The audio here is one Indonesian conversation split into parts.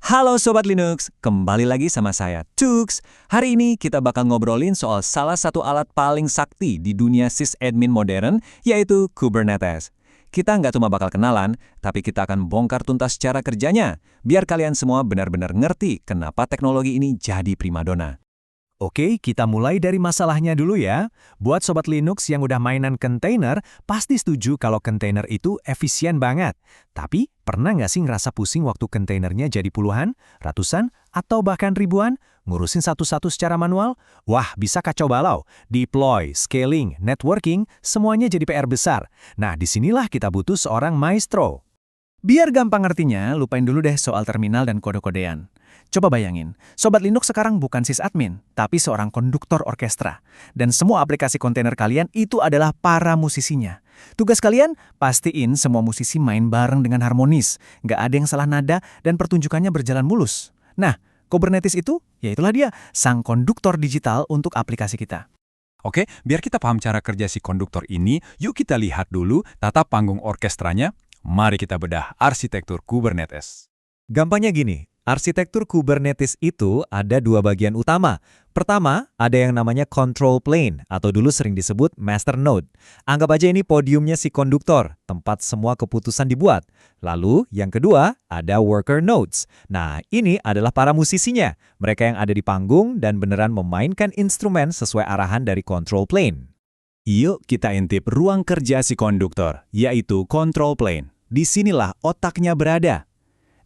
Halo Sobat Linux, kembali lagi sama saya, Tux. Hari ini kita bakal ngobrolin soal salah satu alat paling sakti di dunia sysadmin modern, yaitu Kubernetes. Kita nggak cuma bakal kenalan, tapi kita akan bongkar tuntas cara kerjanya, biar kalian semua benar-benar ngerti kenapa teknologi ini jadi primadona. Oke, kita mulai dari masalahnya dulu ya. Buat Sobat Linux yang udah mainan kontainer, pasti setuju kalau kontainer itu efisien banget. Tapi, pernah nggak sih ngerasa pusing waktu kontainernya jadi puluhan, ratusan, atau bahkan ribuan? Ngurusin satu-satu secara manual? Wah, bisa kacau balau. Deploy, scaling, networking, semuanya jadi PR besar. Nah, disinilah kita butuh seorang maestro. Biar gampang ngertinya, lupain dulu deh soal terminal dan kode-kodean. Coba bayangin, Sobat Linux sekarang bukan sysadmin, tapi seorang konduktor orkestra. Dan semua aplikasi kontainer kalian itu adalah para musisinya. Tugas kalian, pastiin semua musisi main bareng dengan harmonis, nggak ada yang salah nada, dan pertunjukannya berjalan mulus. Nah, Kubernetes itu, ya itulah dia, sang konduktor digital untuk aplikasi kita. Oke, biar kita paham cara kerja si konduktor ini, yuk kita lihat dulu tata panggung orkestranya. Mari kita bedah arsitektur Kubernetes. Gampangnya gini, arsitektur Kubernetes itu ada dua bagian utama. Pertama, ada yang namanya control plane, atau dulu sering disebut master node. Anggap aja ini podiumnya si konduktor, tempat semua keputusan dibuat. Lalu, yang kedua, ada worker nodes. Nah, ini adalah para musisinya. Mereka yang ada di panggung dan beneran memainkan instrumen sesuai arahan dari control plane. Yuk kita intip ruang kerja si konduktor, yaitu control plane. Disinilah otaknya berada.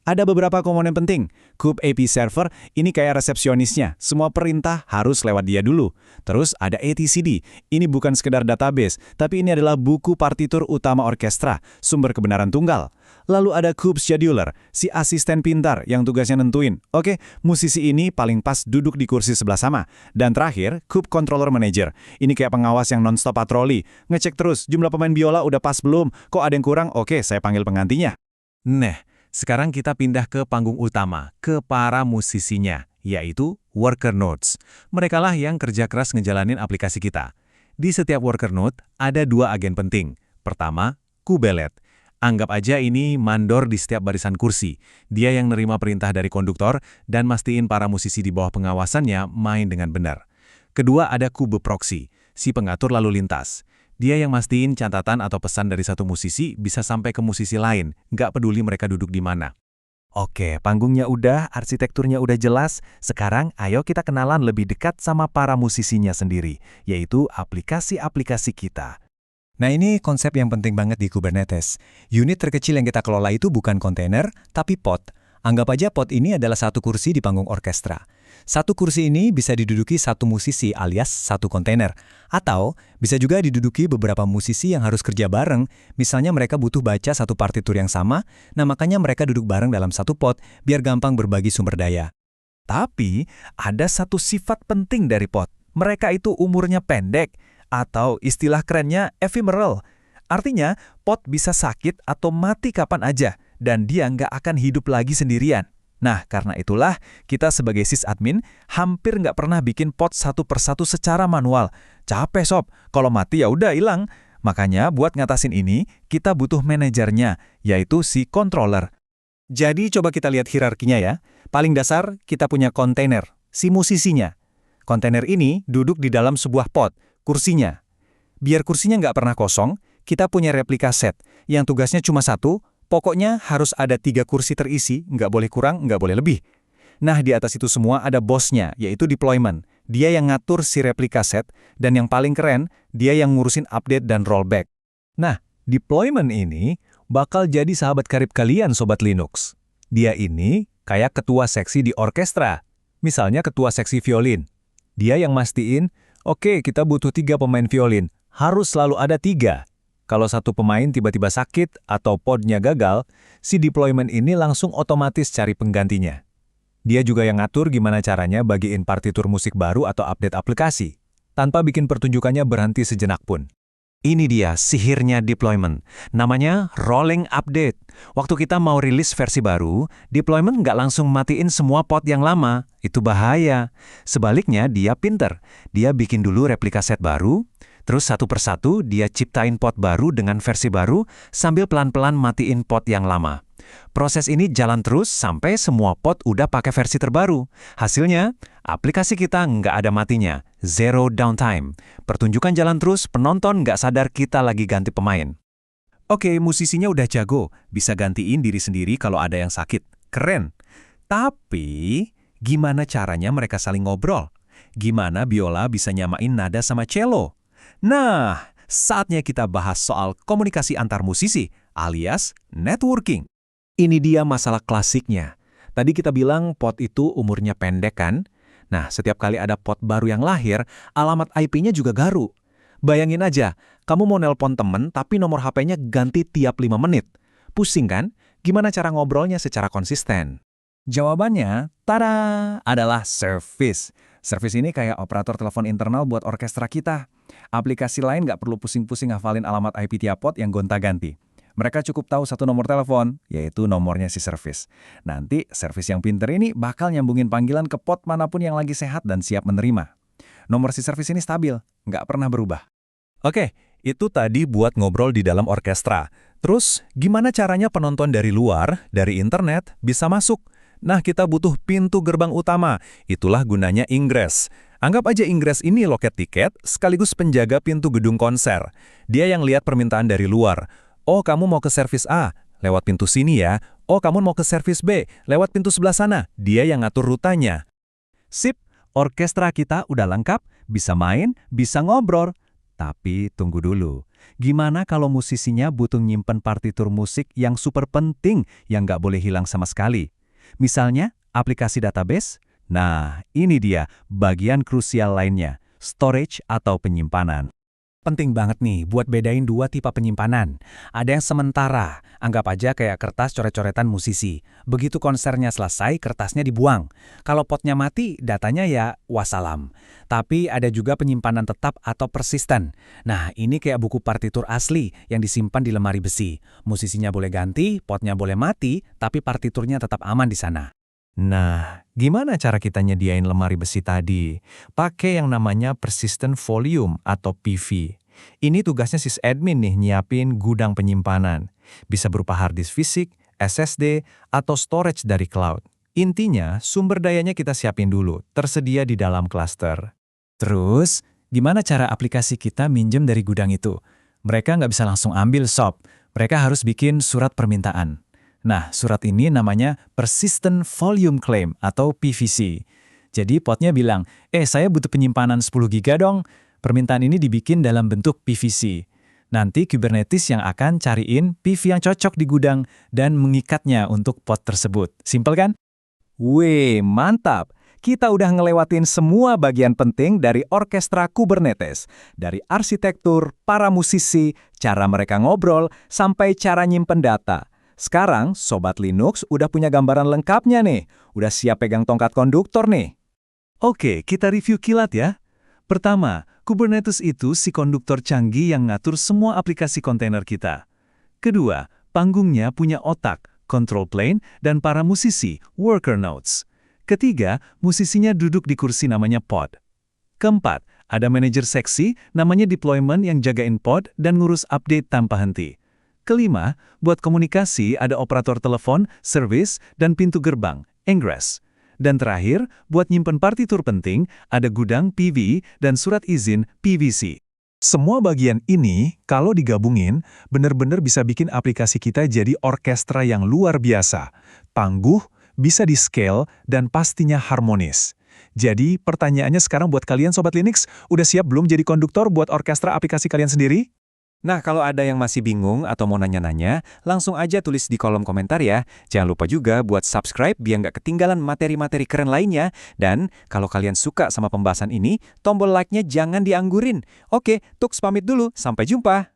Ada beberapa komponen penting. Kube AP Server ini kayak resepsionisnya. Semua perintah harus lewat dia dulu. Terus ada etcd. Ini bukan sekedar database, tapi ini adalah buku partitur utama orkestra, sumber kebenaran tunggal. Lalu ada Kube Scheduler, si asisten pintar yang tugasnya nentuin. Oke, musisi ini paling pas duduk di kursi sebelah sama. Dan terakhir, Kube Controller Manager. Ini kayak pengawas yang non-stop patroli. Ngecek terus, jumlah pemain biola udah pas belum? Kok ada yang kurang? Oke, saya panggil penggantinya. Nah, sekarang kita pindah ke panggung utama, ke para musisinya, yaitu worker nodes. Merekalah yang kerja keras ngejalanin aplikasi kita. Di setiap worker node, ada dua agen penting. Pertama, kubelet. Anggap aja ini mandor di setiap barisan kursi. Dia yang nerima perintah dari konduktor dan mastiin para musisi di bawah pengawasannya main dengan benar. Kedua, ada kube proxy, si pengatur lalu lintas. Dia yang mastiin catatan atau pesan dari satu musisi bisa sampai ke musisi lain, nggak peduli mereka duduk di mana. Oke, panggungnya udah, arsitekturnya udah jelas. Sekarang ayo kita kenalan lebih dekat sama para musisinya sendiri, yaitu aplikasi-aplikasi kita. Nah, ini konsep yang penting banget di Kubernetes. Unit terkecil yang kita kelola itu bukan kontainer, tapi pod. Anggap aja pod ini adalah satu kursi di panggung orkestra. Satu kursi ini bisa diduduki satu musisi alias satu kontainer. Atau bisa juga diduduki beberapa musisi yang harus kerja bareng. Misalnya mereka butuh baca satu partitur yang sama, nah makanya mereka duduk bareng dalam satu pod biar gampang berbagi sumber daya. Tapi ada satu sifat penting dari pod. Mereka itu umurnya pendek, atau istilah kerennya ephemeral. Artinya pod bisa sakit atau mati kapan aja, dan dia nggak akan hidup lagi sendirian. Nah, karena itulah kita sebagai sysadmin hampir nggak pernah bikin pod satu persatu secara manual. Capek sob, kalau mati ya udah hilang. Makanya buat ngatasin ini, kita butuh manajernya, yaitu si controller. Jadi coba kita lihat hierarkinya ya. Paling dasar kita punya kontainer, si musisinya. Kontainer ini duduk di dalam sebuah pod, kursinya. Biar kursinya nggak pernah kosong, kita punya replika set, yang tugasnya cuma satu. Pokoknya harus ada 3 kursi terisi, nggak boleh kurang, nggak boleh lebih. Nah, di atas itu semua ada bosnya, yaitu deployment. Dia yang ngatur si replika set, dan yang paling keren, dia yang ngurusin update dan rollback. Nah, deployment ini bakal jadi sahabat karib kalian, Sobat Linux. Dia ini kayak ketua seksi di orkestra. Misalnya ketua seksi violin. Dia yang mastiin, oke, kita butuh 3 pemain violin. Harus selalu ada 3. Kalau satu pemain tiba-tiba sakit atau podnya gagal, si deployment ini langsung otomatis cari penggantinya. Dia juga yang ngatur gimana caranya bagiin partitur musik baru atau update aplikasi, tanpa bikin pertunjukannya berhenti sejenak pun. Ini dia sihirnya deployment, namanya rolling update. Waktu kita mau rilis versi baru, deployment nggak langsung matiin semua pod yang lama, itu bahaya. Sebaliknya dia pinter, dia bikin dulu replika set baru, terus satu persatu dia ciptain pod baru dengan versi baru sambil pelan-pelan matiin pod yang lama. Proses ini jalan terus sampai semua pod udah pakai versi terbaru. Hasilnya, aplikasi kita nggak ada matinya, zero downtime. Pertunjukan jalan terus, penonton nggak sadar kita lagi ganti pemain. Oke, musisinya udah jago, bisa gantiin diri sendiri kalau ada yang sakit. Keren. Tapi, gimana caranya mereka saling ngobrol? Gimana biola bisa nyamain nada sama cello? Nah, saatnya kita bahas soal komunikasi antar musisi, alias networking. Ini dia masalah klasiknya. Tadi kita bilang pod itu umurnya pendek kan? Nah, setiap kali ada pod baru yang lahir, alamat IP-nya juga garu. Bayangin aja, kamu mau nelpon temen tapi nomor HP-nya ganti tiap 5 menit. Pusing kan? Gimana cara ngobrolnya secara konsisten? Jawabannya, tada, adalah service. Service ini kayak operator telepon internal buat orkestra kita. Aplikasi lain nggak perlu pusing-pusing hafalin alamat IP tiap pod yang gonta-ganti. Mereka cukup tahu satu nomor telepon, yaitu nomornya si service. Nanti, service yang pinter ini bakal nyambungin panggilan ke pod manapun yang lagi sehat dan siap menerima. Nomor si service ini stabil, nggak pernah berubah. Oke, itu tadi buat ngobrol di dalam orkestra. Terus, gimana caranya penonton dari luar, dari internet, bisa masuk? Nah, kita butuh pintu gerbang utama. Itulah gunanya Ingress. Anggap aja Ingress ini loket tiket, sekaligus penjaga pintu gedung konser. Dia yang lihat permintaan dari luar. Oh, kamu mau ke servis A, lewat pintu sini ya. Oh, kamu mau ke servis B, lewat pintu sebelah sana. Dia yang ngatur rutanya. Sip, orkestra kita udah lengkap, bisa main, bisa ngobrol. Tapi tunggu dulu, gimana kalau musisinya butuh nyimpen partitur musik yang super penting yang nggak boleh hilang sama sekali? Misalnya, aplikasi database? Nah, ini dia bagian krusial lainnya, storage atau penyimpanan. Penting banget nih buat bedain dua tipe penyimpanan. Ada yang sementara, anggap aja kayak kertas coret-coretan musisi. Begitu konsernya selesai, kertasnya dibuang. Kalau potnya mati, datanya ya wassalam. Tapi ada juga penyimpanan tetap atau persisten. Nah, ini kayak buku partitur asli yang disimpan di lemari besi. Musisinya boleh ganti, potnya boleh mati, tapi partiturnya tetap aman di sana. Nah, gimana cara kita nyediain lemari besi tadi? Pakai yang namanya persistent volume atau PV. Ini tugasnya sysadmin nih nyiapin gudang penyimpanan. Bisa berupa hard disk fisik, SSD, atau storage dari cloud. Intinya, sumber dayanya kita siapin dulu, tersedia di dalam cluster. Terus, gimana cara aplikasi kita minjem dari gudang itu? Mereka nggak bisa langsung ambil sob. Mereka harus bikin surat permintaan. Nah, surat ini namanya Persistent Volume Claim atau PVC. Jadi potnya bilang, saya butuh penyimpanan 10 GB dong. Permintaan ini dibikin dalam bentuk PVC. Nanti Kubernetes yang akan cariin PV yang cocok di gudang dan mengikatnya untuk pot tersebut. Simpel kan? Wih, mantap! Kita udah ngelewatin semua bagian penting dari orkestra Kubernetes. Dari arsitektur, para musisi, cara mereka ngobrol, sampai cara nyimpen data. Sekarang, Sobat Linux udah punya gambaran lengkapnya nih. Udah siap pegang tongkat konduktor nih. Oke, kita review kilat ya. Pertama, Kubernetes itu si konduktor canggih yang ngatur semua aplikasi kontainer kita. Kedua, panggungnya punya otak, control plane, dan para musisi, worker nodes. Ketiga, musisinya duduk di kursi namanya pod. Keempat, ada manajer seksi namanya deployment yang jagain pod dan ngurus update tanpa henti. Kelima, buat komunikasi ada operator telepon, service, dan pintu gerbang, Ingress. Dan terakhir, buat nyimpen partitur penting, ada gudang PV dan surat izin PVC. Semua bagian ini, kalau digabungin, benar-benar bisa bikin aplikasi kita jadi orkestra yang luar biasa. Tangguh, bisa di-scale, dan pastinya harmonis. Jadi, pertanyaannya sekarang buat kalian Sobat Linux, udah siap belum jadi konduktor buat orkestra aplikasi kalian sendiri? Nah, kalau ada yang masih bingung atau mau nanya-nanya, langsung aja tulis di kolom komentar ya. Jangan lupa juga buat subscribe biar nggak ketinggalan materi-materi keren lainnya. Dan kalau kalian suka sama pembahasan ini, tombol like-nya jangan dianggurin. Oke, Tux pamit dulu. Sampai jumpa.